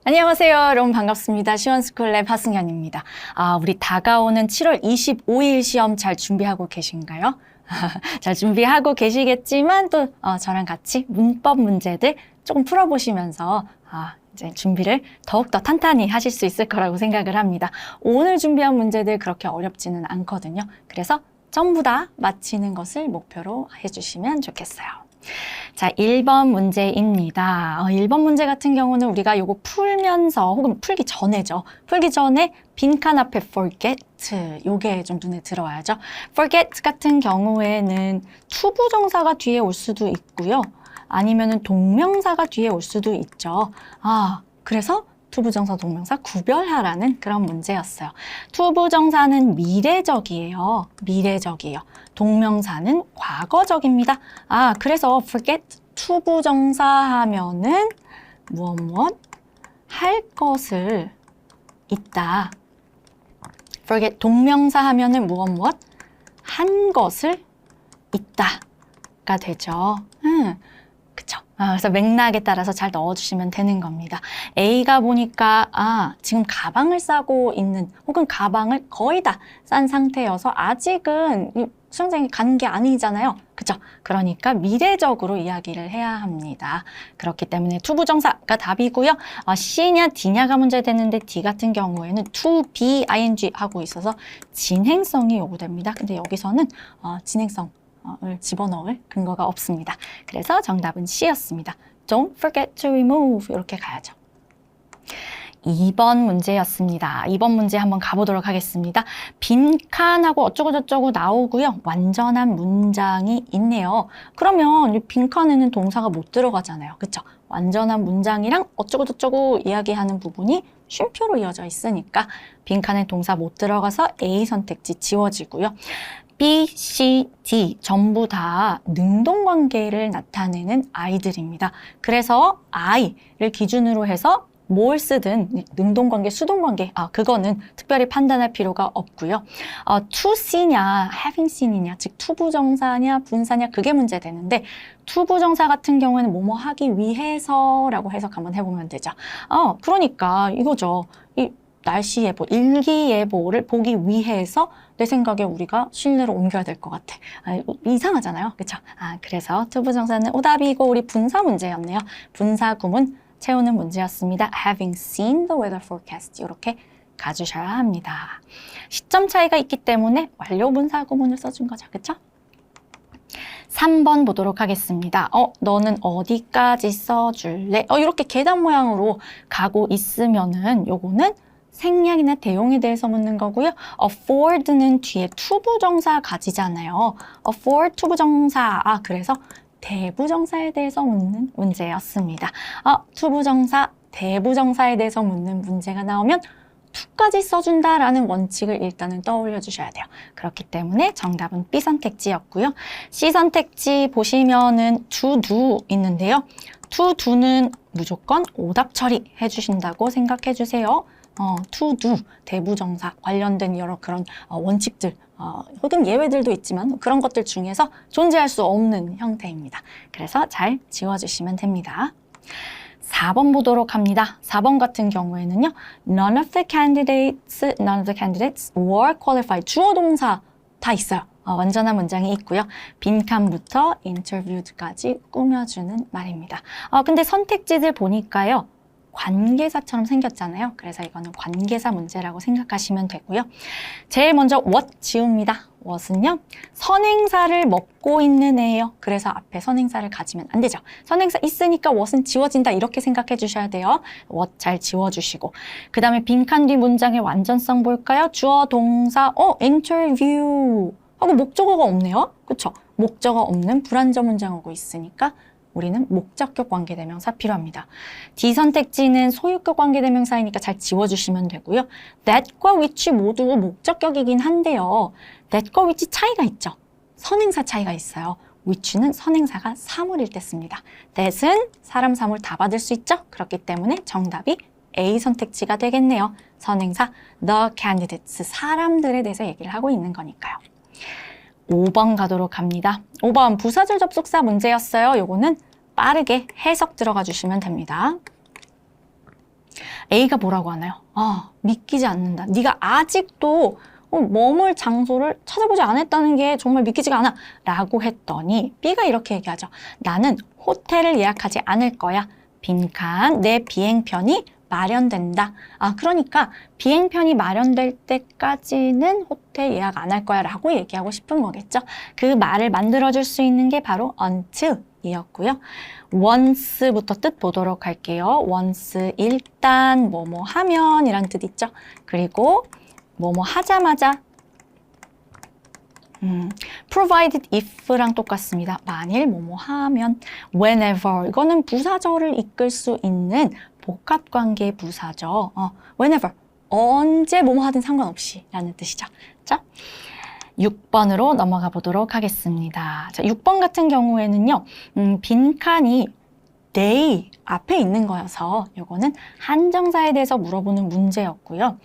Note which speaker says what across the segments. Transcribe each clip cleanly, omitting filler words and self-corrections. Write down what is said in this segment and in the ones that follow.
Speaker 1: 안녕하세요. 여러분 반갑습니다. 시원스쿨랩 하승현입니다. 우리 다가오는 7월 25일 시험 잘 준비하고 계신가요? 잘 준비하고 계시겠지만 또 저랑 같이 문법 문제들 조금 풀어보시면서 이제 준비를 더욱더 탄탄히 하실 수 있을 거라고 생각을 합니다. 오늘 준비한 문제들 그렇게 어렵지는 않거든요. 그래서 전부 다 맞히는 것을 목표로 해주시면 좋겠어요. 자, 1번 문제입니다. 1번 문제 같은 경우는 우리가 요거 풀면서 혹은 풀기 전에죠. 풀기 전에 빈칸 앞에 forget 요게 좀 눈에 들어와야죠. forget 같은 경우에는 투부정사가 뒤에 올 수도 있고요. 아니면은 동명사가 뒤에 올 수도 있죠. 그래서 투부정사, 동명사 구별하라는 그런 문제였어요. 투부정사는 미래적이에요. 미래적이에요. 동명사는 과거적입니다. 그래서 forget 투부정사 하면은 무엇 할 것을 있다. forget 동명사 하면은 무엇 한 것을 있다가 되죠. 그쵸? 그래서 맥락에 따라서 잘 넣어주시면 되는 겁니다. A가 보니까 지금 가방을 싸고 있는 혹은 가방을 거의 다 싼 상태여서 아직은 수영장에 가는 게 아니잖아요. 그쵸? 그러니까 미래적으로 이야기를 해야 합니다. 그렇기 때문에 투부정사가 답이고요. C냐 D냐가 문제됐는데 D 같은 경우에는 to be ing 하고 있어서 진행성이 요구됩니다. 근데 여기서는 진행성 을 집어넣을 근거가 없습니다. 그래서 정답은 C였습니다. Don't forget to remove 이렇게 가야죠. 2번 문제였습니다. 2번 문제 한번 가보도록 하겠습니다. 빈칸하고 어쩌고저쩌고 나오고요. 완전한 문장이 있네요. 그러면 이 빈칸에는 동사가 못 들어가잖아요. 그쵸? 완전한 문장이랑 어쩌고저쩌고 이야기하는 부분이 쉼표로 이어져 있으니까 빈칸에 동사 못 들어가서 A 선택지 지워지고요. B, C, D 전부 다 능동관계를 나타내는 아이들입니다. 그래서 I를 기준으로 해서 뭘 쓰든 능동관계, 수동관계 그거는 특별히 판단할 필요가 없고요. to see냐, having seen이냐, 즉 투부정사냐, 분사냐 그게 문제되는데 투부정사 같은 경우에는 뭐뭐 하기 위해서라고 해석 한번 해보면 되죠. 그러니까 이거죠. 이 날씨 예보, 일기예보를 보기 위해서 내 생각에 우리가 실내로 옮겨야 될 것 같아. 이상하잖아요. 그렇죠? 그래서 투부정사는 오답이고 우리 분사 문제였네요. 분사 구문 채우는 문제였습니다. Having seen the weather forecast 이렇게 가주셔야 합니다. 시점 차이가 있기 때문에 완료 분사 구문을 써준 거죠. 그렇죠? 3번 보도록 하겠습니다. 너는 어디까지 써줄래? 이렇게 계단 모양으로 가고 있으면은 요거는 생략이나 대용에 대해서 묻는 거고요. afford는 뒤에 투부정사 가지잖아요. afford 투부정사. 그래서 대부정사에 대해서 묻는 문제였습니다. 투부정사, 대부정사에 대해서 묻는 문제가 나오면 to까지 써준다라는 원칙을 일단은 떠올려 주셔야 돼요. 그렇기 때문에 정답은 B 선택지였고요. C 선택지 보시면은 to do 있는데요. to do는 무조건 오답 처리해 주신다고 생각해 주세요. to do, 대부정사 관련된 여러 그런 원칙들 혹은 예외들도 있지만 그런 것들 중에서 존재할 수 없는 형태입니다. 그래서 잘 지워주시면 됩니다. 4번 보도록 합니다. 4번 같은 경우에는요. None of the candidates were qualified. 주어 동사 다 있어요. 완전한 문장이 있고요. 빈칸부터 interviewed까지 꾸며주는 말입니다. 근데 선택지들 보니까요. 관계사처럼 생겼잖아요. 그래서 이거는 관계사 문제라고 생각하시면 되고요. 제일 먼저 what 지웁니다. what은요. 선행사를 먹고 있는 애예요. 그래서 앞에 선행사를 가지면 안 되죠. 선행사 있으니까 what은 지워진다 이렇게 생각해 주셔야 돼요. what 잘 지워주시고 그 다음에 빈칸 뒤 문장의 완전성 볼까요? 주어, 동사, interview 하고 목적어가 없네요. 그쵸? 목적어 없는 불완전 문장 오고 있으니까 우리는 목적격 관계대명사 필요합니다. D 선택지는 소유격 관계대명사이니까 잘 지워주시면 되고요. that과 which 모두 목적격이긴 한데요. that과 which 차이가 있죠. 선행사 차이가 있어요. which는 선행사가 사물일 때 씁니다. that은 사람, 사물 다 받을 수 있죠. 그렇기 때문에 정답이 A 선택지가 되겠네요. 선행사 the candidates, 사람들에 대해서 얘기를 하고 있는 거니까요. 5번 가도록 합니다. 5번 부사절 접속사 문제였어요. 요거는 빠르게 해석 들어가 주시면 됩니다. A가 뭐라고 하나요? 믿기지 않는다. 네가 아직도 머물 장소를 찾아보지 않았다는 게 정말 믿기지가 않아 라고 했더니 B가 이렇게 얘기하죠. 나는 호텔을 예약하지 않을 거야. 빈칸 내 비행편이 마련된다. 그러니까 비행편이 마련될 때까지는 호텔 예약 안 할 거야 라고 얘기하고 싶은 거겠죠. 그 말을 만들어줄 수 있는 게 바로 until 이었고요. once부터 뜻 보도록 할게요. once 일단 뭐뭐 하면 이란 뜻 있죠. 그리고 뭐뭐 하자마자 provided if랑 똑같습니다. 만일 뭐뭐 하면 whenever 이거는 부사절을 이끌 수 있는 복합관계 부사죠. whenever 언제 뭐뭐 하든 상관없이 라는 뜻이죠. 자, 6번으로 넘어가 보도록 하겠습니다. 자, 6번 같은 경우에는요. 빈칸이 they 앞에 있는 거여서 이거는 한정사에 대해서 물어보는 문제였고요.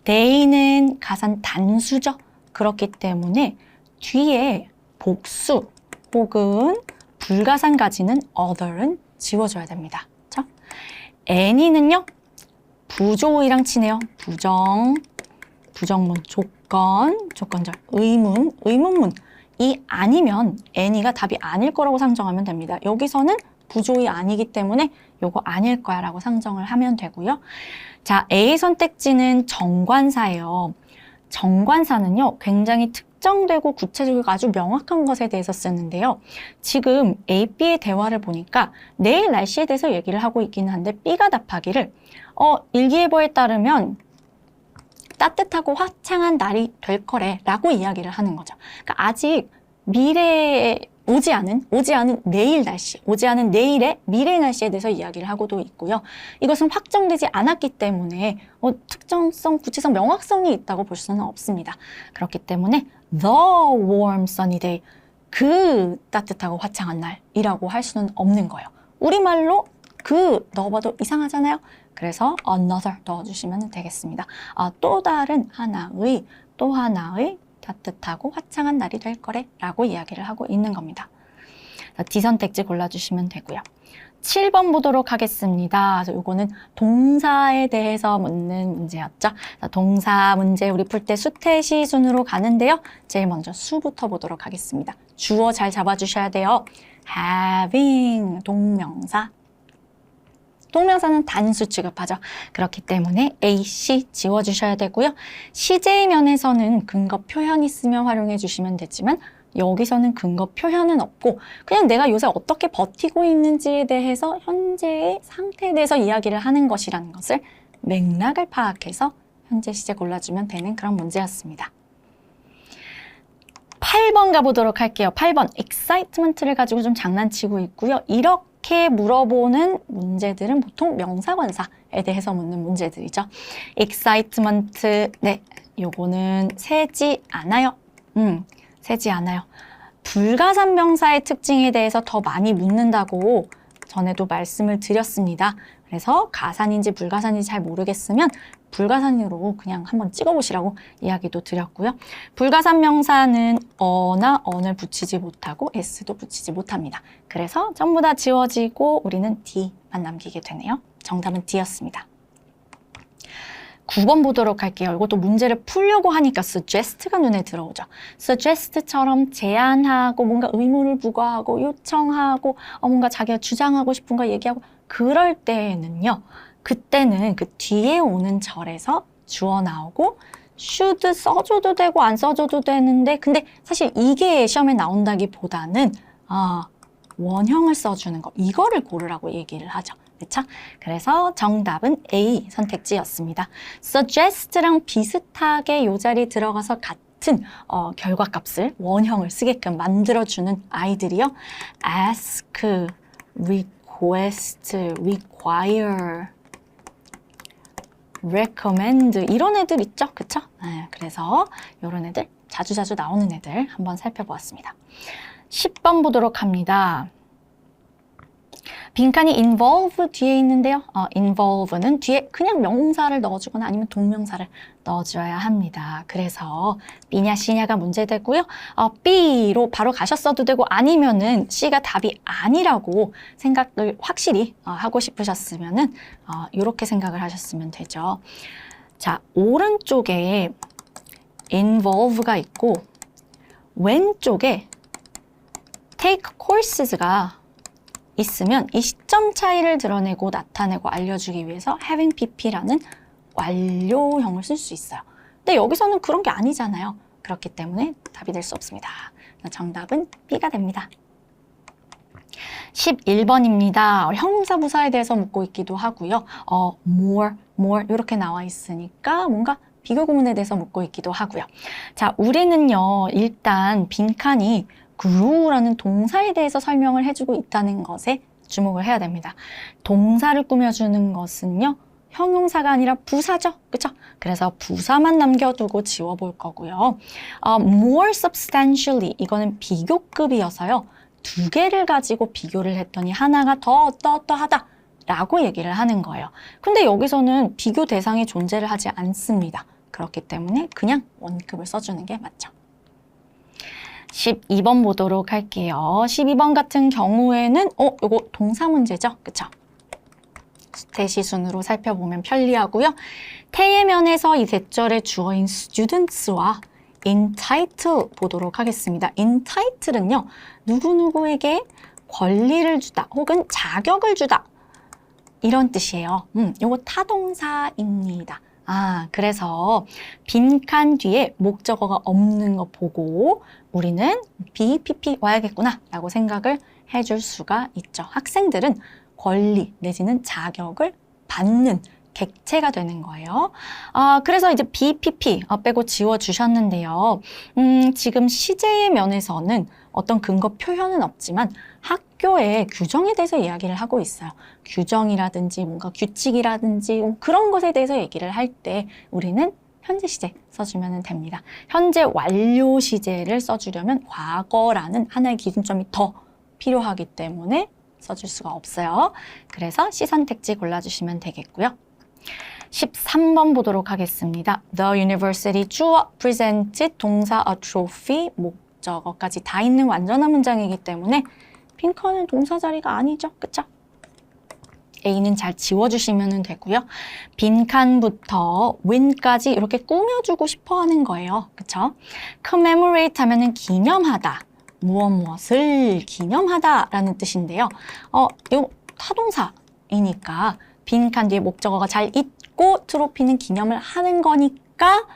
Speaker 1: they는 가산 단수죠. 그렇기 때문에 뒤에 복수 혹은 불가산 가지는 other은 지워줘야 됩니다. 그렇죠? any는요. 부조의랑 치네요. 부정문, 조건절, 의문문. 이 아니면 any가 답이 아닐 거라고 상정하면 됩니다. 여기서는 부조의 아니기 때문에 요거 아닐 거야 라고 상정을 하면 되고요. 자, A 선택지는 정관사예요. 정관사는요, 굉장히 특정되고 구체적이고 아주 명확한 것에 대해서 쓰는데요. 지금 A, B의 대화를 보니까 내일 날씨에 대해서 얘기를 하고 있기는 한데 B가 답하기를 일기예보에 따르면 따뜻하고 화창한 날이 될 거래 라고 이야기를 하는 거죠. 그러니까 아직 미래에 오지 않은 내일 날씨, 오지 않은 내일의 미래 날씨에 대해서 이야기를 하고도 있고요. 이것은 확정되지 않았기 때문에 특정성, 구체성, 명확성이 있다고 볼 수는 없습니다. 그렇기 때문에 the warm sunny day, 그 따뜻하고 화창한 날이라고 할 수는 없는 거예요. 우리말로 그 넣어봐도 이상하잖아요. 그래서 another 넣어주시면 되겠습니다. 또 하나의 따뜻하고 화창한 날이 될 거래 라고 이야기를 하고 있는 겁니다. D 선택지 골라주시면 되고요. 7번 보도록 하겠습니다. 이거는 동사에 대해서 묻는 문제였죠. 동사 문제 우리 풀 때 수태시 순으로 가는데요. 제일 먼저 수부터 보도록 하겠습니다. 주어 잘 잡아주셔야 돼요. having 동명사. 동명사는 단수 취급하죠. 그렇기 때문에 A, C 지워주셔야 되고요. 시제의 면에서는 근거 표현 있으면 활용해 주시면 되지만 여기서는 근거 표현은 없고 그냥 내가 요새 어떻게 버티고 있는지에 대해서 현재의 상태에 대해서 이야기를 하는 것이라는 것을 맥락을 파악해서 현재 시제 골라주면 되는 그런 문제였습니다. 8번 가보도록 할게요. 8번 excitement를 가지고 좀 장난치고 있고요. 이렇게 물어보는 문제들은 보통 명사관사에 대해서 묻는 문제들이죠. excitement, 네, 요거는 세지 않아요. 세지 않아요. 불가산 명사의 특징에 대해서 더 많이 묻는다고 전에도 말씀을 드렸습니다. 그래서 가산인지 불가산인지 잘 모르겠으면 불가산으로 그냥 한번 찍어보시라고 이야기도 드렸고요. 불가산 명사는 어나 언을 붙이지 못하고 s도 붙이지 못합니다. 그래서 전부 다 지워지고 우리는 D만 남기게 되네요. 정답은 D였습니다. 9번 보도록 할게요. 이것도 문제를 풀려고 하니까 suggest가 눈에 들어오죠. suggest처럼 제안하고 뭔가 의무를 부과하고 요청하고 뭔가 자기가 주장하고 싶은 거 얘기하고 그럴 때에는요. 그때는 그 뒤에 오는 절에서 주어 나오고 should 써줘도 되고 안 써줘도 되는데 근데 사실 이게 시험에 나온다기보다는 원형을 써주는 거 이거를 고르라고 얘기를 하죠. 그렇죠? 그래서 정답은 A 선택지였습니다. suggest랑 비슷하게 이 자리에 들어가서 같은 결과값을 원형을 쓰게끔 만들어주는 아이들이요. ask, request, require, recommend 이런 애들 있죠? 그쵸? 네, 그래서 이런 애들 자주자주 나오는 애들 한번 살펴보았습니다. 10번 보도록 합니다. 빈칸이 involve 뒤에 있는데요. involve는 뒤에 그냥 명사를 넣어주거나 아니면 동명사를 넣어줘야 합니다. 그래서 B냐 C냐가 문제되고요. B로 바로 가셨어도 되고 아니면은 C가 답이 아니라고 생각을 확실히 하고 싶으셨으면은 이렇게 생각을 하셨으면 되죠. 자, 오른쪽에 involve가 있고 왼쪽에 take courses가 있으면 이 시점 차이를 드러내고 나타내고 알려주기 위해서 having pp라는 완료형을 쓸 수 있어요. 근데 여기서는 그런 게 아니잖아요. 그렇기 때문에 답이 될 수 없습니다. 정답은 B가 됩니다. 11번입니다. 형용사 부사에 대해서 묻고 있기도 하고요. more 이렇게 나와 있으니까 뭔가 비교 구문에 대해서 묻고 있기도 하고요. 자, 우리는요. 일단 빈칸이 grew라는 동사에 대해서 설명을 해주고 있다는 것에 주목을 해야 됩니다. 동사를 꾸며주는 것은요. 형용사가 아니라 부사죠. 그쵸? 그래서 부사만 남겨두고 지워볼 거고요. more substantially 이거는 비교급이어서요. 두 개를 가지고 비교를 했더니 하나가 더 어떠어떠하다 라고 얘기를 하는 거예요. 근데 여기서는 비교 대상이 존재를 하지 않습니다. 그렇기 때문에 그냥 원급을 써주는 게 맞죠. 12번 보도록 할게요. 12번 같은 경우에는 요거 동사 문제죠. 그쵸? 대시순으로 살펴보면 편리하고요. 태예면에서 이 대절의 주어인 students와 entitle 보도록 하겠습니다. entitle은요. 누구누구에게 권리를 주다 혹은 자격을 주다 이런 뜻이에요. 요거 타동사입니다. 그래서 빈칸 뒤에 목적어가 없는 거 보고 우리는 BPP 와야겠구나 라고 생각을 해줄 수가 있죠. 학생들은 권리 내지는 자격을 받는 객체가 되는 거예요. 그래서 이제 BPP 빼고 지워주셨는데요. 지금 시제의 면에서는 어떤 근거 표현은 없지만 학교의 규정에 대해서 이야기를 하고 있어요. 규정이라든지 뭔가 규칙이라든지 그런 것에 대해서 얘기를 할 때 우리는 현재 시제 써주면 됩니다. 현재 완료 시제를 써주려면 과거라는 하나의 기준점이 더 필요하기 때문에 써줄 수가 없어요. 그래서 C 선택지 골라주시면 되겠고요. 13번 보도록 하겠습니다. The university 주어 presented 동사 a trophy 목적어까지 다 있는 완전한 문장이기 때문에 빈칸은 동사 자리가 아니죠. 그쵸? A는 잘 지워주시면 되고요. 빈칸부터 when까지 이렇게 꾸며주고 싶어 하는 거예요. 그쵸? commemorate 하면은 기념하다. 무엇을 기념하다 라는 뜻인데요. 이 타동사이니까 빈칸 뒤에 목적어가 잘 있고 트로피는 기념을 하는 거니까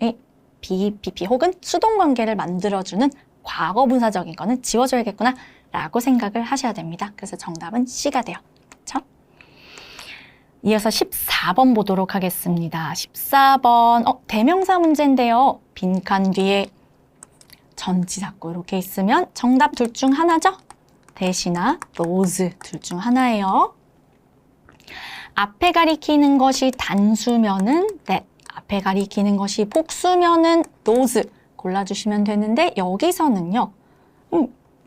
Speaker 1: 이 BPP 혹은 수동관계를 만들어주는 과거분사적인 거는 지워줘야겠구나 라고 생각을 하셔야 됩니다. 그래서 정답은 C가 돼요. 그렇죠? 이어서 14번 보도록 하겠습니다. 14번 대명사 문제인데요. 빈칸 뒤에 전치사구 이렇게 있으면 정답 둘 중 하나죠? 대시나 those 둘 중 하나예요. 앞에 가리키는 것이 단수면은 that, 앞에 가리키는 것이 복수면은 those 골라주시면 되는데 여기서는요.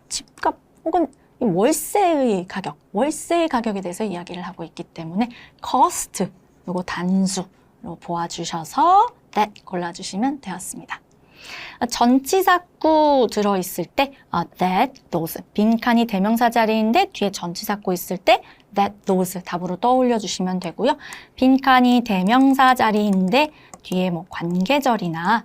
Speaker 1: 집값 혹은 월세의 가격, 월세의 가격에 대해서 이야기를 하고 있기 때문에 cost, 요거 단수로 보아주셔서 that 골라주시면 되었습니다. 전치사구 들어있을 때 that, those, 빈칸이 대명사 자리인데 뒤에 전치사구 있을 때 that, those 답으로 떠올려 주시면 되고요. 빈칸이 대명사 자리인데 뒤에 뭐 관계절이나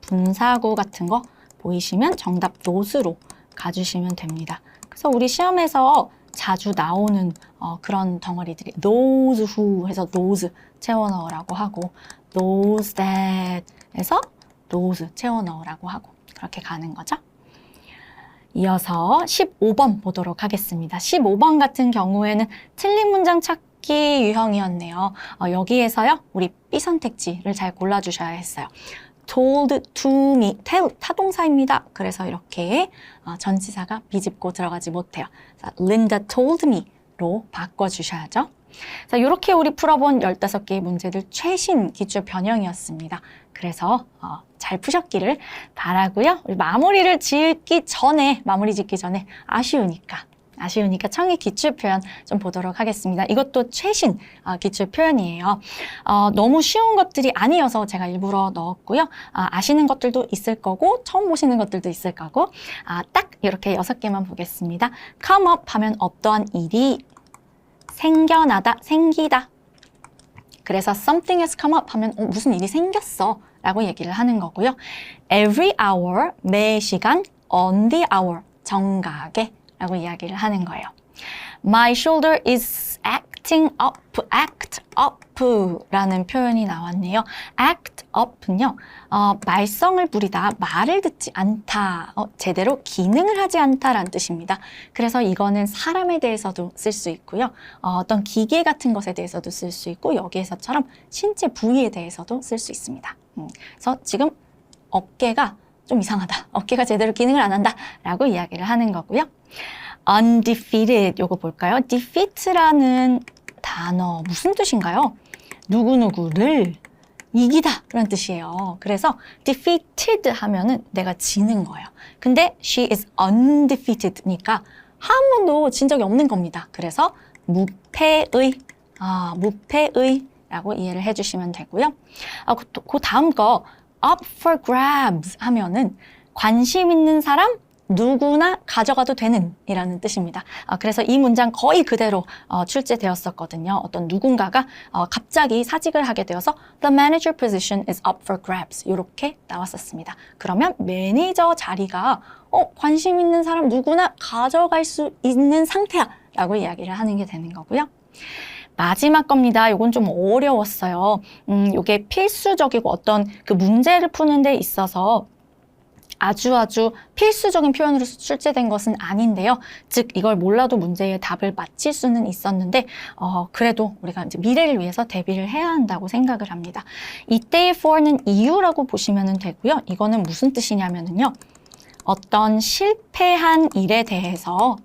Speaker 1: 분사구 같은 거 보이시면 정답 those로 가주시면 됩니다. 그래서 우리 시험에서 자주 나오는 그런 덩어리들이 those who 해서 those 채워 넣으라고 하고 those that 해서 those 채워 넣으라고 하고 그렇게 가는 거죠. 이어서 15번 보도록 하겠습니다. 15번 같은 경우에는 틀린 문장 찾기 유형이었네요. 여기에서요. 우리 B 선택지를 잘 골라주셔야 했어요. told to me, tell, 타동사입니다. 그래서 이렇게 전치사가 비집고 들어가지 못해요. Linda told me로 바꿔주셔야죠. 자, 이렇게 우리 풀어본 15개의 문제들 최신 기출 변형이었습니다. 그래서 잘 푸셨기를 바라고요. 우리 마무리 짓기 전에 아쉬우니까 아쉬우니까 청의 기출 표현 좀 보도록 하겠습니다. 이것도 최신 기출 표현이에요. 너무 쉬운 것들이 아니어서 제가 일부러 넣었고요. 아시는 것들도 있을 거고 처음 보시는 것들도 있을 거고 딱 이렇게 6개만 보겠습니다. come up 하면 어떠한 일이 생겨나다, 생기다. 그래서 something has come up 하면 무슨 일이 생겼어 라고 얘기를 하는 거고요. every hour, 매 시간, on the hour, 정각에 라고 이야기를 하는 거예요. My shoulder is acting up, act up 라는 표현이 나왔네요. act up는요, 말썽을 부리다, 말을 듣지 않다, 제대로 기능을 하지 않다라는 뜻입니다. 그래서 이거는 사람에 대해서도 쓸 수 있고요. 어떤 기계 같은 것에 대해서도 쓸 수 있고 여기에서처럼 신체 부위에 대해서도 쓸 수 있습니다. 그래서 지금 어깨가 좀 이상하다. 어깨가 제대로 기능을 안 한다. 라고 이야기를 하는 거고요. undefeated, 요거 볼까요? defeat라는 단어 무슨 뜻인가요? 누구누구를 이기다 라는 뜻이에요. 그래서 defeated 하면은 내가 지는 거예요. 근데 she is undefeated니까 한 번도 진 적이 없는 겁니다. 그래서 무패의, 무패의 라고 이해를 해주시면 되고요. 그 다음 거 up for grabs 하면은 관심 있는 사람 누구나 가져가도 되는 이라는 뜻입니다. 그래서 이 문장 거의 그대로 출제되었었거든요. 어떤 누군가가 갑자기 사직을 하게 되어서 The manager position is up for grabs 이렇게 나왔었습니다. 그러면 매니저 자리가 관심 있는 사람 누구나 가져갈 수 있는 상태야 라고 이야기를 하는 게 되는 거고요. 마지막 겁니다. 이건 좀 어려웠어요. 이게 필수적이고 어떤 그 문제를 푸는 데 있어서 아주 필수적인 표현으로 출제된 것은 아닌데요. 즉 이걸 몰라도 문제의 답을 맞힐 수는 있었는데 그래도 우리가 이제 미래를 위해서 대비를 해야 한다고 생각을 합니다. 이때의 for는 이유라고 보시면 되고요. 이거는 무슨 뜻이냐면요. 어떤 실패한 일에 대해서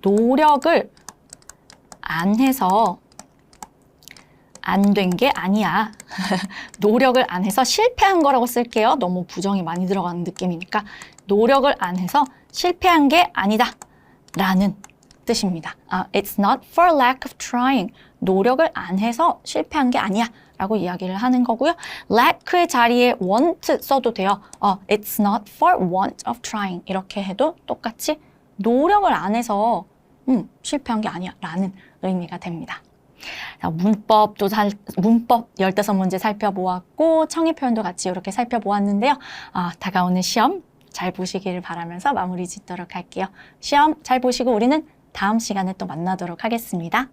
Speaker 1: 노력을 안 해서 안 된 게 아니야. 노력을 안 해서 실패한 거라고 쓸게요. 너무 부정이 많이 들어가는 느낌이니까 노력을 안 해서 실패한 게 아니다 라는 뜻입니다. It's not for lack of trying. 노력을 안 해서 실패한 게 아니야 라고 이야기를 하는 거고요. lack의 자리에 want 써도 돼요. It's not for want of trying. 이렇게 해도 똑같이 노력을 안 해서 실패한 게 아니야 라는 의미가 됩니다. 자, 문법 15문제 살펴보았고 청의 표현도 같이 이렇게 살펴보았는데요. 다가오는 시험 잘 보시기를 바라면서 마무리 짓도록 할게요. 시험 잘 보시고 우리는 다음 시간에 또 만나도록 하겠습니다.